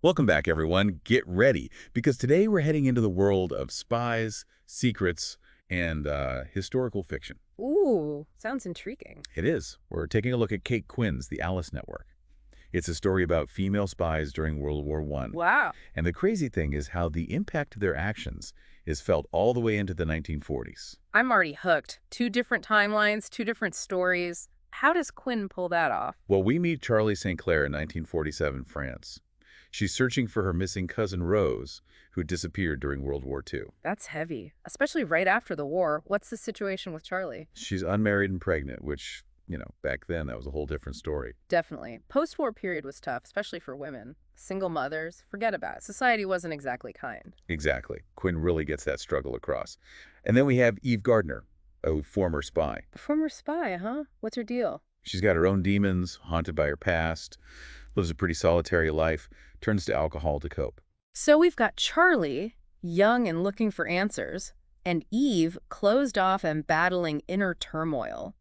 Welcome back, everyone. Get ready, because today we're heading into the world of spies, secrets, and historical fiction. Ooh, sounds intriguing. It is. We're taking a look at Kate Quinn's The Alice Network. It's a story about female spies during World War I. Wow. And the crazy thing is how the impact of their actions is felt all the way into the 1940s. I'm already hooked. Two different timelines, two different stories. How does Quinn pull that off? Well, we meet Charlie St. Clair in 1947 France. She's searching for her missing cousin Rose, who disappeared during World War II. That's heavy, especially right after the war. What's the situation with Charlie? She's unmarried and pregnant, which, back then that was a whole different story. Definitely. Post-war period was tough, especially for women. Single mothers, forget about it. Society wasn't exactly kind. Exactly. Quinn really gets that struggle across. And then we have Eve Gardner, a former spy. A former spy, huh? What's her deal? She's got her own demons, haunted by her past, lives a pretty solitary life, turns to alcohol to cope. So we've got Charlie, young and looking for answers, and Eve, closed off and battling inner turmoil.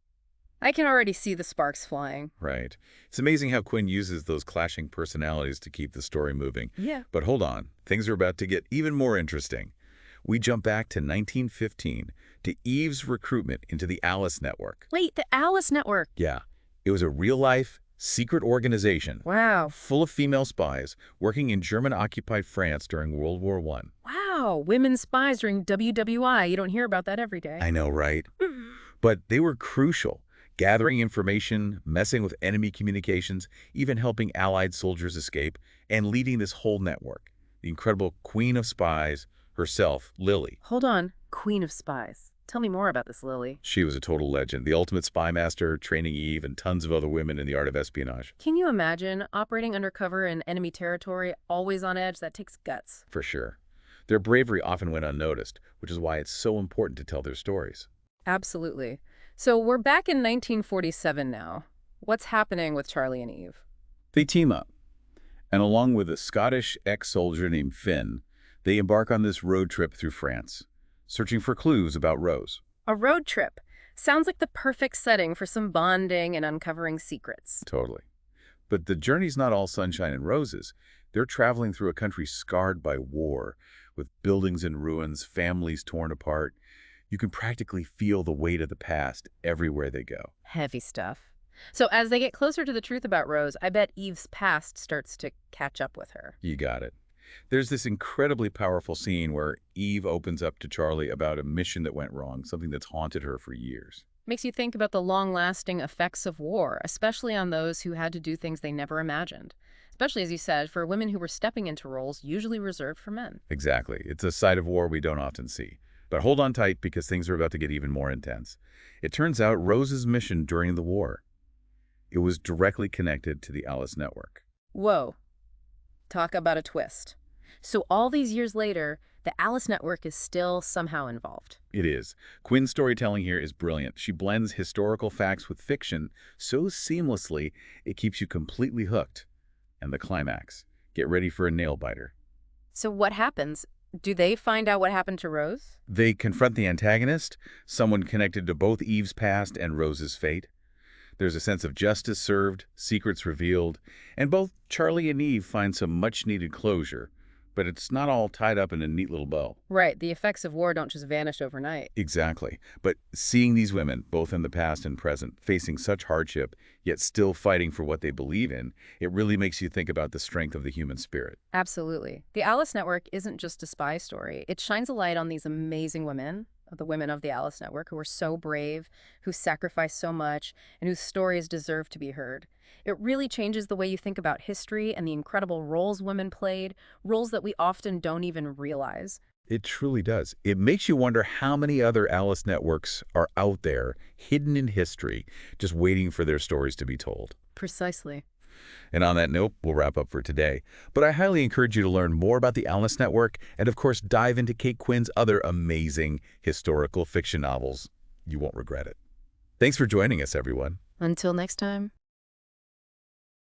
I can already see the sparks flying. Right. It's amazing how Quinn uses those clashing personalities to keep the story moving. Yeah. But hold on, things are about to get even more interesting. We jump back to 1915 to Eve's recruitment into the Alice Network. Wait, the Alice Network. Yeah, it was a real-life, secret organization Wow. full of female spies working in German-occupied France during World War I. Wow, women spies during WWI. You don't hear about that every day. I know, right? But they were crucial, gathering information, messing with enemy communications, even helping Allied soldiers escape, and leading this whole network. The incredible Queen of Spies herself, Lily. Hold on. Queen of Spies. Tell me more about this, Lily. She was a total legend, the ultimate spy master, training Eve and tons of other women in the art of espionage. Can you imagine operating undercover in enemy territory, always on edge? That takes guts. For sure. Their bravery often went unnoticed, which is why it's so important to tell their stories. Absolutely. So we're back in 1947 now. What's happening with Charlie and Eve? They team up, and along with a Scottish ex-soldier named Finn, they embark on this road trip through France, searching for clues about Rose. A road trip. Sounds like the perfect setting for some bonding and uncovering secrets. Totally. But the journey's not all sunshine and roses. They're traveling through a country scarred by war, with buildings in ruins, families torn apart. You can practically feel the weight of the past everywhere they go. Heavy stuff. So as they get closer to the truth about Rose, I bet Eve's past starts to catch up with her. You got it. There's this incredibly powerful scene where Eve opens up to Charlie about a mission that went wrong, something that's haunted her for years. Makes you think about the long-lasting effects of war, especially on those who had to do things they never imagined. Especially, as you said, for women who were stepping into roles usually reserved for men. Exactly. It's a side of war we don't often see. But hold on tight, because things are about to get even more intense. It turns out Rose's mission during the war, it was directly connected to the Alice Network. Whoa. Talk about a twist. So all these years later, the Alice Network is still somehow involved. It is. Quinn's storytelling here is brilliant. She blends historical facts with fiction so seamlessly it keeps you completely hooked. And the climax. Get ready for a nail-biter. So what happens? Do they find out what happened to Rose? They confront the antagonist, someone connected to both Eve's past and Rose's fate. There's a sense of justice served, secrets revealed, and both Charlie and Eve find some much-needed closure. But it's not all tied up in a neat little bow. Right, the effects of war don't just vanish overnight. Exactly. But seeing these women, both in the past and present, facing such hardship, yet still fighting for what they believe in, it really makes you think about the strength of the human spirit. Absolutely. The Alice Network isn't just a spy story. It shines a light on these amazing women, the women of the Alice Network, who are so brave, who sacrifice so much, and whose stories deserve to be heard. It really changes the way you think about history and the incredible roles women played, roles that we often don't even realize. It truly does. It makes you wonder how many other Alice networks are out there, hidden in history, just waiting for their stories to be told. Precisely. And on that note, we'll wrap up for today. But I highly encourage you to learn more about the Alice Network and, of course, dive into Kate Quinn's other amazing historical fiction novels. You won't regret it. Thanks for joining us, everyone. Until next time.